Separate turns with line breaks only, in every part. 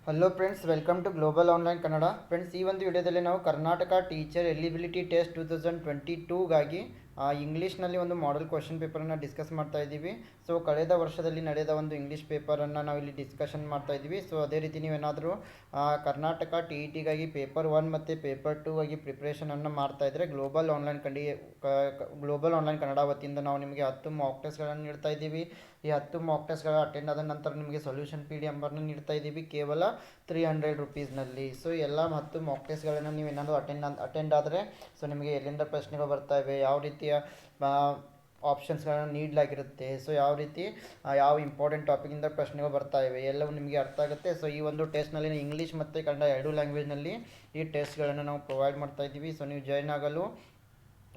Hello friends, welcome to global online Kannada. Friends, ಈ ಒಂದು ವಿಡಿಯೋದಲ್ಲಿ ನಾವು ಕರ್ನಾಟಕ ಟೀಚರ್ ಎಲಿಜಿಬಿಲಿಟಿ ಟೆಸ್ಟ್ 2022ಗಾಗಿ ಇಂಗ್ಲೀಷ್ನಲ್ಲಿ ಒಂದು ಮಾಡೆಲ್ ಕ್ವಶನ್ ಪೇಪರನ್ನು ಡಿಸ್ಕಸ್ ಮಾಡ್ತಾ ಇದ್ದೀವಿ. ಸೊ ಕಳೆದ ವರ್ಷದಲ್ಲಿ ನಡೆದ ಒಂದು ಇಂಗ್ಲೀಷ್ ಪೇಪರನ್ನು ನಾವು ಇಲ್ಲಿ ಡಿಸ್ಕಷನ್ ಮಾಡ್ತಾ ಇದ್ದೀವಿ. ಸೊ ಅದೇ ರೀತಿ ನೀವೇನಾದರೂ ಕರ್ನಾಟಕ ಟಿ ಇ ಟಿಗಾಗಿ ಪೇಪರ್ 1 ಮತ್ತು ಪೇಪರ್ 2 ಆಗಿ ಪ್ರಿಪ್ರೇಷನನ್ನು ಮಾಡ್ತಾ ಇದ್ದರೆ ಗ್ಲೋಬಲ್ ಆನ್ಲೈನ್ ಕನ್ನಡ ವತಿಯಿಂದ ನಾವು ನಿಮಗೆ 10 ಮಾಕ್ ಟೆಸ್ಟ್ಗಳನ್ನು ನೀಡ್ತಾ ಇದ್ದೀವಿ. ಈ 10 ಮಾಕ್ ಟೆಸ್ಟ್ಗಳ ಅಟೆಂಡ್ ಆದ ನಂತರ ನಿಮಗೆ ಸೊಲ್ಯೂಷನ್ PDF ನೀಡ್ತಾ ಇದ್ದೀವಿ ಕೇವಲ 300 ರುಪೀಸ್ನಲ್ಲಿ. ಸೊ ಎಲ್ಲ 10 ಮಾಕ್ ಟೆಸ್ಟ್ಗಳನ್ನು ನೀವು ಏನಾದರೂ ಅಟೆಂಡ್ ಆದರೆ ಸೊ ನಿಮಗೆ ಎಲ್ಲಿಂದ ಪ್ರಶ್ನೆಗಳು ಬರ್ತಾ ಇವೆ, ಯಾವ ರೀತಿಯ ಆಪ್ಷನ್ಸ್ಗಳನ್ನು ನೀಡಲಾಗಿರುತ್ತೆ, ಸೊ ಯಾವ ರೀತಿ ಯಾವ ಇಂಪಾರ್ಟೆಂಟ್ ಟಾಪಿಕಿಂದ ಪ್ರಶ್ನೆಗಳು ಬರ್ತಾ ಇವೆ ಎಲ್ಲವೂ ನಿಮಗೆ ಅರ್ಥ ಆಗುತ್ತೆ. ಸೊ ಈ ಒಂದು ಟೆಸ್ಟ್ನಲ್ಲಿ ಇಂಗ್ಲೀಷ್ ಮತ್ತು ಕನ್ನಡ ಎರಡೂ ಲ್ಯಾಂಗ್ವೇಜ್ನಲ್ಲಿ ಈ ಟೆಸ್ಟ್ಗಳನ್ನು ನಾವು ಪ್ರೊವೈಡ್ ಮಾಡ್ತಾ ಇದ್ದೀವಿ. ಸೊ ನೀವು ಜಾಯ್ನ್ ಆಗಲು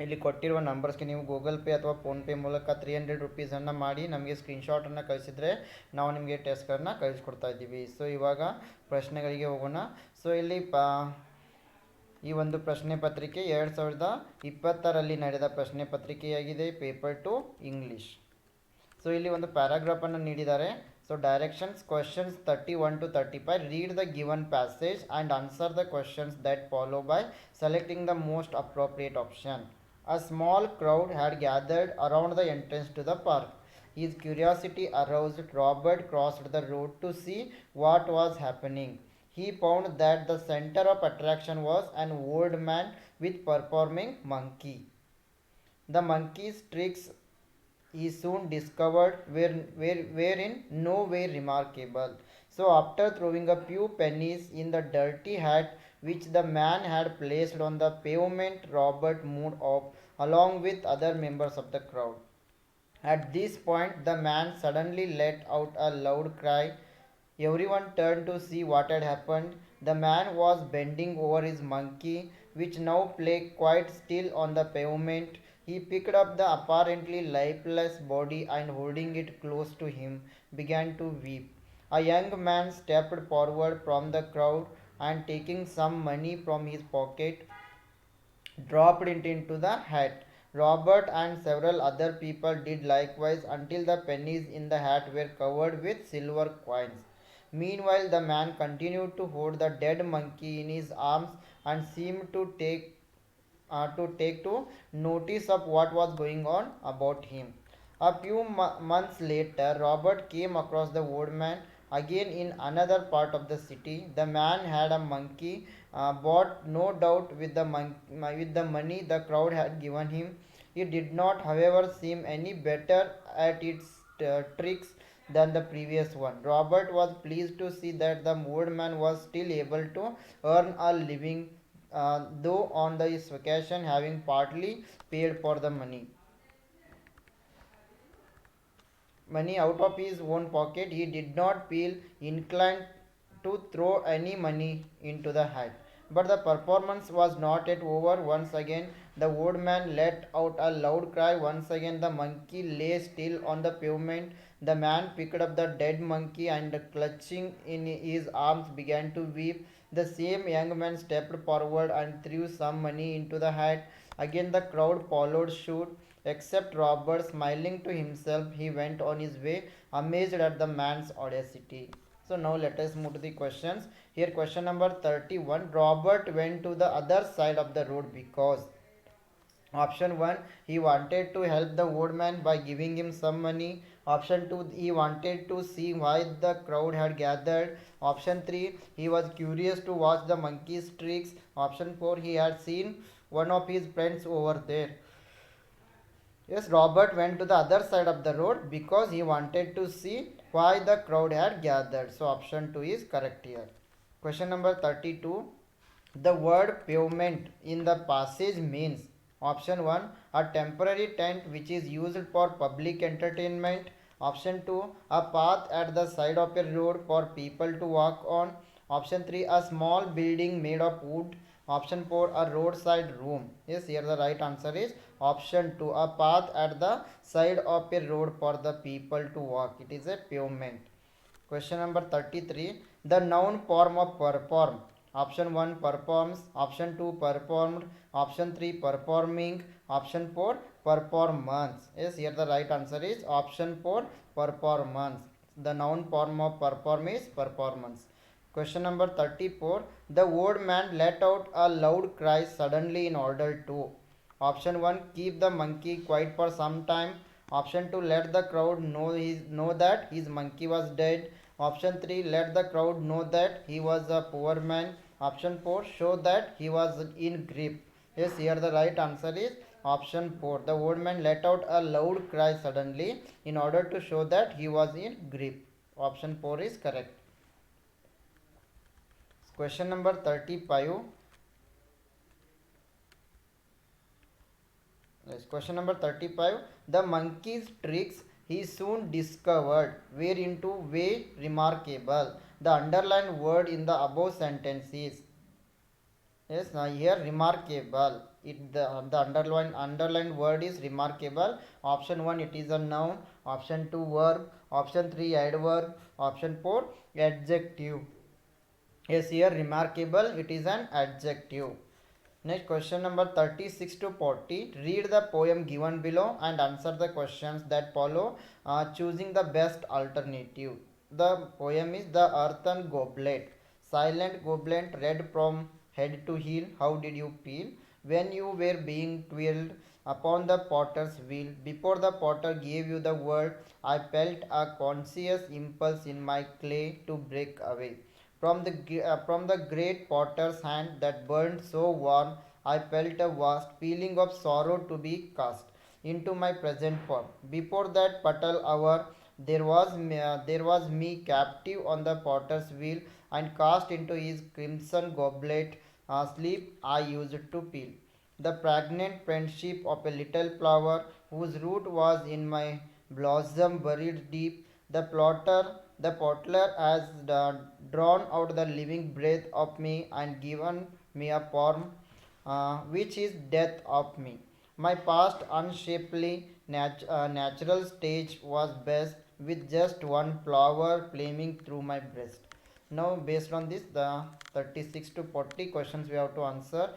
ಇಲ್ಲಿ ಕೊಟ್ಟಿರುವ ನಂಬರ್ಸ್ಗೆ ನೀವು ಗೂಗಲ್ ಪೇ ಅಥವಾ ಫೋನ್ಪೇ ಮೂಲಕ 300 ರುಪೀಸನ್ನು ಮಾಡಿ ನಮಗೆ ಸ್ಕ್ರೀನ್ಶಾಟನ್ನು ಕಳಿಸಿದರೆ ನಾವು ನಿಮಗೆ ಟೆಸ್ಟ್ಗಳನ್ನ ಕಳಿಸ್ಕೊಡ್ತಾ ಇದ್ದೀವಿ. ಸೊ ಇವಾಗ ಪ್ರಶ್ನೆಗಳಿಗೆ ಹೋಗೋಣ. ಸೊ ಇಲ್ಲಿ ಈ ಒಂದು ಪ್ರಶ್ನೆ ಪತ್ರಿಕೆ 2020ರಲ್ಲಿ ನಡೆದ ಪ್ರಶ್ನೆ ಪತ್ರಿಕೆಯಾಗಿದೆ, ಪೇಪರ್ 2 ಇಂಗ್ಲೀಷ್. ಸೊ ಇಲ್ಲಿ ಒಂದು ಪ್ಯಾರಾಗ್ರಾಫನ್ನು ನೀಡಿದ್ದಾರೆ. So directions questions 31 to 35. Read the given passage and answer the questions that follow by selecting the most appropriate option. A small crowd had gathered around the entrance to the park. His curiosity aroused. Robert crossed the road to see what was happening. He found that the center of attraction was an old man with performing monkey. The monkey's tricks he soon discovered were in no way remarkable. So after throwing a few pennies in the dirty hat which the man had placed on the pavement, Robert moved off along with other members of the crowd. At this point, the man suddenly let out a loud cry. Everyone turned to see what had happened. The man was bending over his monkey, which now lay quite still on the pavement. He picked up the apparently lifeless body and holding it close to him, began to weep. A young man stepped forward from the crowd and taking some money from his pocket, dropped it into the hat. Robert and several other people did likewise until the pennies in the hat were covered with silver coins. Meanwhile, the man continued to hold the dead monkey in his arms and seemed to take to notice of what was going on about him. A few months later, Robert came across the old man again in another part of the city. The man had a monkey, bought no doubt with the money the crowd had given him. It did not, however, seem any better at its tricks than the previous one. Robert was pleased to see that the old man was still able to earn a living, though on his vacation, having partly paid for the money out of his own pocket. He did not feel inclined to throw any money into the hat. But the performance was not yet over. Once again, the old man let out a loud cry. Once again, the monkey lay still on the pavement. The man picked up the dead monkey and, clutching in his arms, began to weep. The same young man stepped forward and threw some money into the hat. Again, the crowd followed suit. Except Robert, smiling to himself, he went on his way, amazed at the man's audacity. So now let us move to the questions. Here question number 31. Robert went to the other side of the road because option 1, he wanted to help the old man by giving him some money. Option 2, he wanted to see why the crowd had gathered. Option 3, he was curious to watch the monkey's tricks. Option 4, he had seen one of his friends over there. Yes, Robert went to the other side of the road because he wanted to see why the crowd had gathered. So option 2 is correct here. Question number 32. The word pavement in the passage means option 1, a temporary tent which is used for public entertainment. Option 2, a path at the side of a road for people to walk on. Option 3, a small building made of wood. Option 4, a roadside room. Yes, here the right answer is option 2, a path at the side of a road for the people to walk. It is a pavement. Question number 33. The noun form of perform. Option 1, performs. Option 2, performed. Option 3, performing. Option 4, performance. Yes, here the right answer is option 4, performance. The noun form of perform is performance. Question number 34. The old man let out a loud cry suddenly in order to. Option 1. Keep the monkey quiet for some time. Option 2. Let the crowd know that his monkey was dead. Option 3. Let the crowd know that he was a poor man. Option 4. Show that he was in grief. Yes, here the right answer is option 4. The old man let out a loud cry suddenly in order to show that he was in grief. Option 4 is correct. Question number 35. Yes, question number 35. The monkey's tricks he soon discovered were into way remarkable. The underlined word in the above sentence is, yes, now here remarkable. The underlined word is remarkable. Option 1 it is a noun. Option 2 verb. Option 3 adverb. Option 4 adjective. Yes, here remarkable it is an adjective. Next question number 36 to 40. Read the poem given below and answer the questions that follow, choosing the best alternative. The poem is The Earthen Goblet. Silent goblet, read from head to heel. How did you feel when you were being twirled upon the potter's wheel? Before the potter gave you the word, I felt a conscious impulse in my clay to break away. From the great potter's hand that burned so warm, I felt a vast feeling of sorrow to be cast into my present form. Before that fatal hour, there was me captive on the potter's wheel and cast into his crimson goblet. Sleep I used to feel. The pregnant friendship of a little flower whose root was in my blossom buried deep. The potter has drawn out the living breath of me and given me a form which is death of me. My past unshapely natural stage was best with just one flower flaming through my breast. Now, based on this, the 36 to 40 questions we have to answer.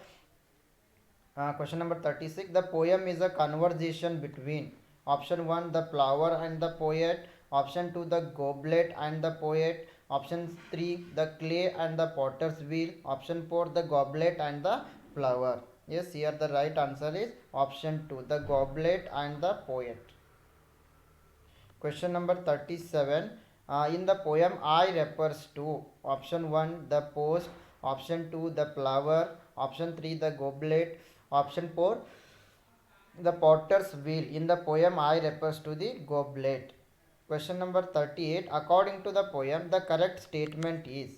Question number 36. The poem is a conversation between option 1 the flower and the poet, option 2 the goblet and the poet, option 3 the clay and the potter's wheel, option 4 the goblet and the flower. Yes, here the right answer is option 2 the goblet and the poet. Question number 37. In the poem I refers to option 1 the post, option 2 the flower, option 3 the goblet, option 4 the potter's wheel. In the poem I refers to the goblet. Question number 38. According to the poem, the correct statement is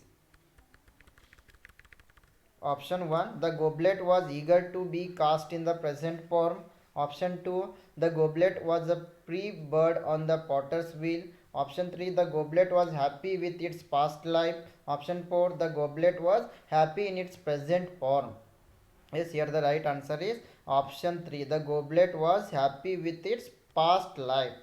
option 1 the goblet was eager to be cast in the present form. Option 2 the goblet was a free bird on the potter's wheel. Option 3 the goblet was happy with its past life. Option 4 the goblet was happy in its present form. Yes, here the right answer is option 3 the goblet was happy with its past life.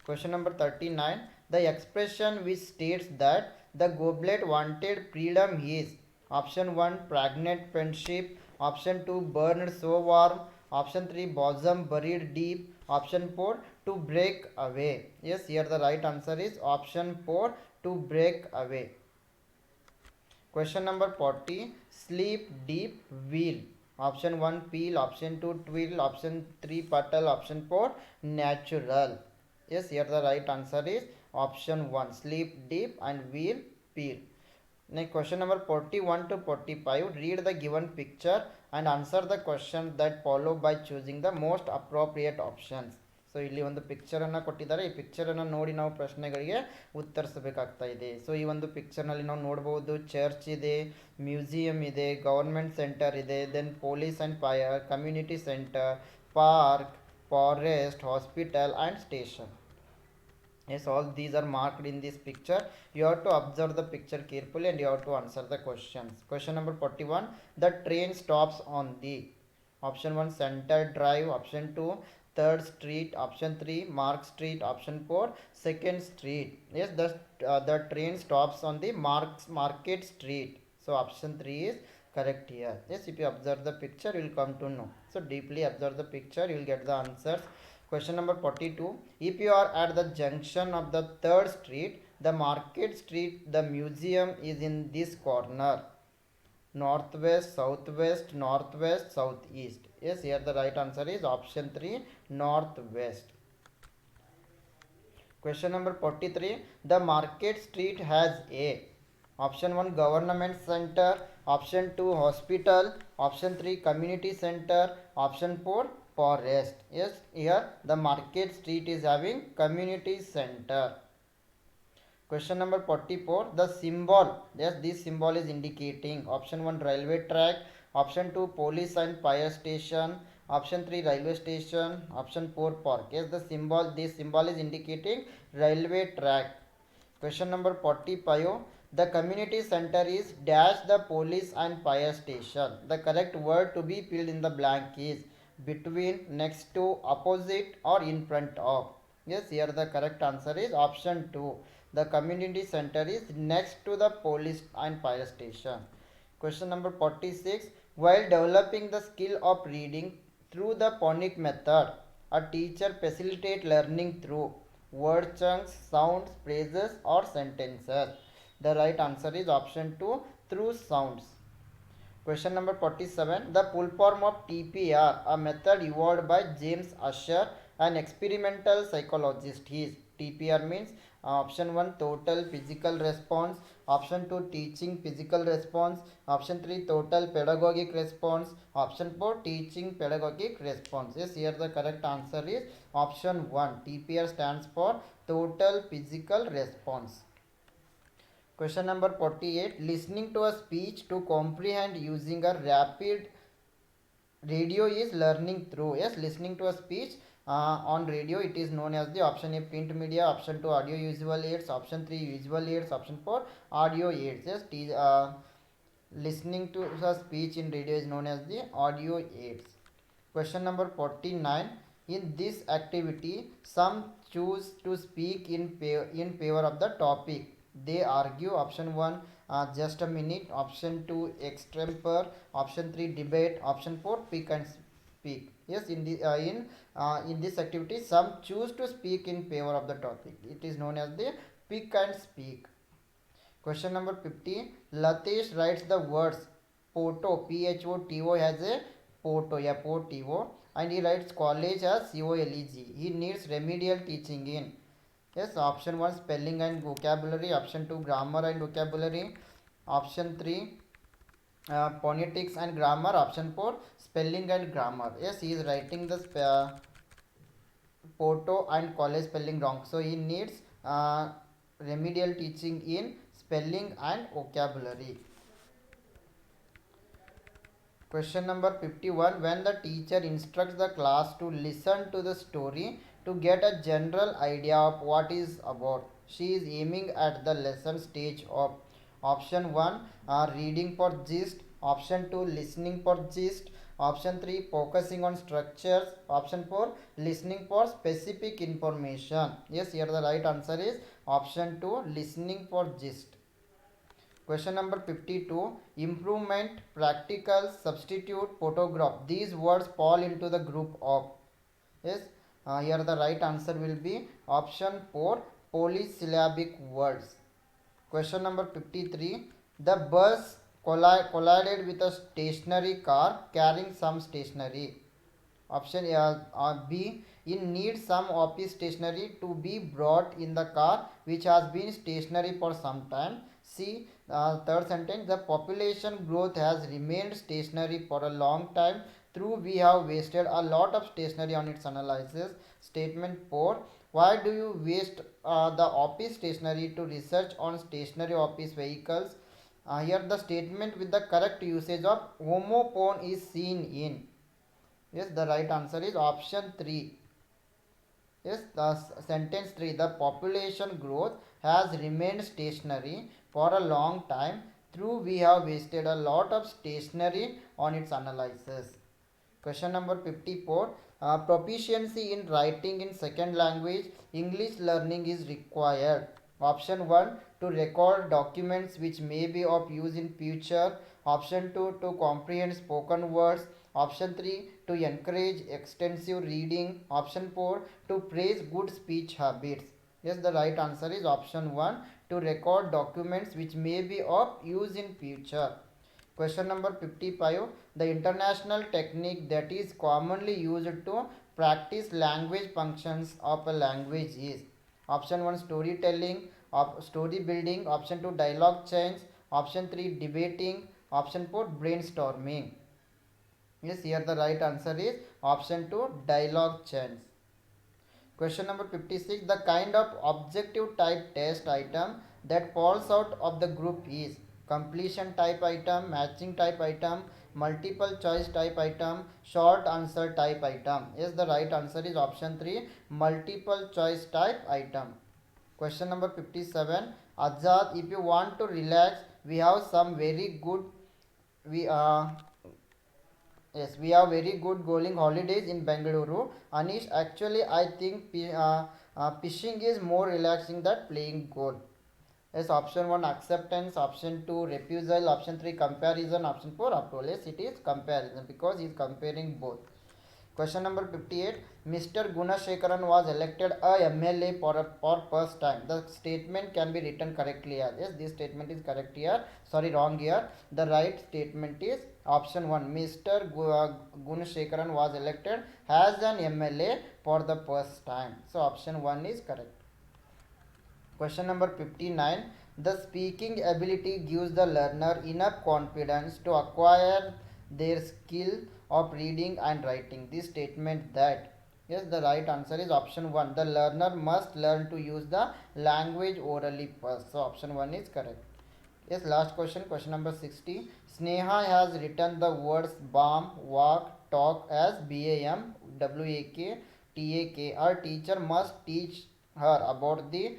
Question number 39. The expression which states that the goblet wanted freedom is option 1 pregnant friendship, option 2 burned so warm, option 3 bosom buried deep, option 4 to break away. Yes, here the right answer is option 4 to break away. Question number 40. Sleep deep wheel. Option 1 peel, option 2 twill, option 3 puddle, option 4 natural. Yes, here the right answer is option 1 sleep deep and wheel peel. Next question number 41 to 45. Read the given picture and answer the questions that follow by choosing the most appropriate options. So ಇಲ್ಲಿ ಒಂದು ಪಿಕ್ಚರನ್ನು ಕೊಟ್ಟಿದ್ದಾರೆ. ಈ ಪಿಕ್ಚರನ್ನು ನೋಡಿ ನಾವು ಪ್ರಶ್ನೆಗಳಿಗೆ ಉತ್ತರಿಸಬೇಕಾಗ್ತಾ ಇದೆ. So ಈ ಒಂದು ಪಿಕ್ಚರ್ನಲ್ಲಿ ನಾವು ನೋಡ್ಬೋದು ಚರ್ಚ್ ಇದೆ, ಮ್ಯೂಸಿಯಂ ಇದೆ, ಗವರ್ಮೆಂಟ್ ಸೆಂಟರ್ ಇದೆ, then police and fire, community centre, park, forest, hospital and station. Yes, all these are marked in this picture. You have to observe the picture carefully and you have to answer the questions. Question number 41. The train stops on the option 1 Center Drive, option 2 3rd Street, option 3 Mark Street, option 4 2nd Street. Yes, the train stops on the Market Street. So option 3 is correct here. Yes, if you observe the picture, you will come to know. So deeply observe the picture, you will get the answers. Question number 42. If you are at the junction of the 3rd street, The market street, the museum is in this corner. Northwest, southwest, northwest, southeast. Yes, here the right answer is option 3, northwest. Question number 43. The market street has a option 1 government center, option 2 hospital, option 3 community center, option 4 forest. Yes, here the market street is having community center. Question number 44. The symbol, yes, this symbol is indicating option 1 railway track, option 2 police and fire station, option 3 railway station, option 4 park. Yes, this symbol is indicating railway track. Question number 45. The community center is dash the police and fire station. The correct word to be filled in the blank is between, next to, opposite or in front of. Yes, here the correct answer is option 2. The community center is next to the police and fire station. Question number 46. While developing the skill of reading through the phonic method, a teacher facilitates learning through word chunks, sounds, phrases or sentences. The right answer is option 2, through sounds. Question number 47. The full form of TPR, a method evolved by James Ussher, an experimental psychologist. His TPR means option 1 total physical response, option 2 teaching physical response, option 3 total pedagogic response, option 4 teaching pedagogic response. Yes, here the correct answer is option 1. TPR stands for total physical response. Question number 48. Listening to a speech to comprehend using a rapid radio is learning through. Yes, listening to a speech on radio, it is known as the option A print media, option 2 audio visual aids, option 3 visual aids, option 4 audio aids. Yes, listening to a speech in radio is known as the audio aids. Question number 49. In this activity, some choose to speak in favor of the topic. They argue option 1 just a minute, option 2 extempore, option 3 debate, option 4 pick and speak. Yes, in this activity, some choose to speak in favor of the topic. It is known as the pick and speak. Question number 50. Latesh writes the words photo, Photo has a photo, Photo, and he writes college as Coleg. He needs remedial teaching in. Yes, option 1 spelling and vocabulary, option 2 grammar and vocabulary, option 3 phonetics and grammar, option 4 spelling and grammar. Yes, he is writing the photo and college spelling wrong. So he needs remedial teaching in spelling and vocabulary. Question number 51. When the teacher instructs the class to listen to the story to get a general idea of what is about, she is aiming at the lesson stage of option 1 reading for gist, option 2 listening for gist, option 3 focusing on structures, option 4 listening for specific information. Yes, here the right answer is option 2 listening for gist. Question number 52. Improvement, practical, substitute, photograph. These words fall into the group of. Yes, here the right answer will be option 4 polysyllabic words. Question number 53. The bus collided with a stationary car carrying some stationery. Option B. In need some office stationery to be brought in the car which has been stationary for some time. C. Third sentence. The population growth has remained stationary for a long time. Through we have wasted a lot of stationery on its analysis. Statement 4. Why do you waste the office stationery to research on stationary office vehicles? Here the statement with the correct usage of homophone is seen in. Yes, the right answer is option 3. Yes, the sentence 3. The population growth has remained stationary for a long time. Through we have wasted a lot of stationery on its analysis. Question number 54. Proficiency in writing in second language English learning is required. Option 1 to record documents which may be of use in future. Option 2 to comprehend spoken words. Option 3 to encourage extensive reading. Option 4 to praise good speech habits. Yes, the right answer is option 1, to record documents which may be of use in future. Question number 55. The international technique that is commonly used to practice language functions of a language is option 1 storytelling, story building, option 2 dialogue change, option 3 debating, option 4 brainstorming. Yes, here the right answer is option 2 dialogue change. Question number 56. The kind of objective type test item that falls out of the group is completion type item, matching type item, multiple choice type item, short answer type item. Yes, the right answer is option 3, multiple choice type item. Question number 57. Azad, if you want to relax, we have some very good we yes, we have very good bowling holidays in Bengaluru. Anish, actually, I think fishing is more relaxing than playing golf. Yes, option 1 acceptance, option 2 refusal, option 3 comparison, option 4 approval. Yes, it is comparison because he is comparing both. Question number 58. Mr. Gunashekaran was elected a MLA for first time. The statement can be written correctly here. Yes, this statement is correct here. Sorry, wrong here. The right statement is option 1. Mr. Gunashekaran was elected as an MLA for the first time. So option 1 is correct. Question number 59. The speaking ability gives the learner enough confidence to acquire their skill of reading and writing. This statement that, yes, the right answer is option 1. The learner must learn to use the language orally first. So option 1 is correct. Yes, last question, question number 60. Sneha has written the words BAM, walk, talk as BAM, WAK, TAK. Our teacher must teach her about the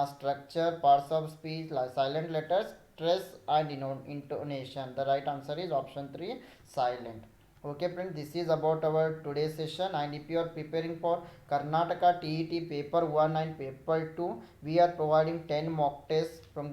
structure, parts of speech, like silent letters, stress, and intonation. The right answer is option 3, silent. Okay, friends, this is about our today's session. And if you are preparing for Karnataka TET paper 1 and paper 2, we are providing 10 mock tests from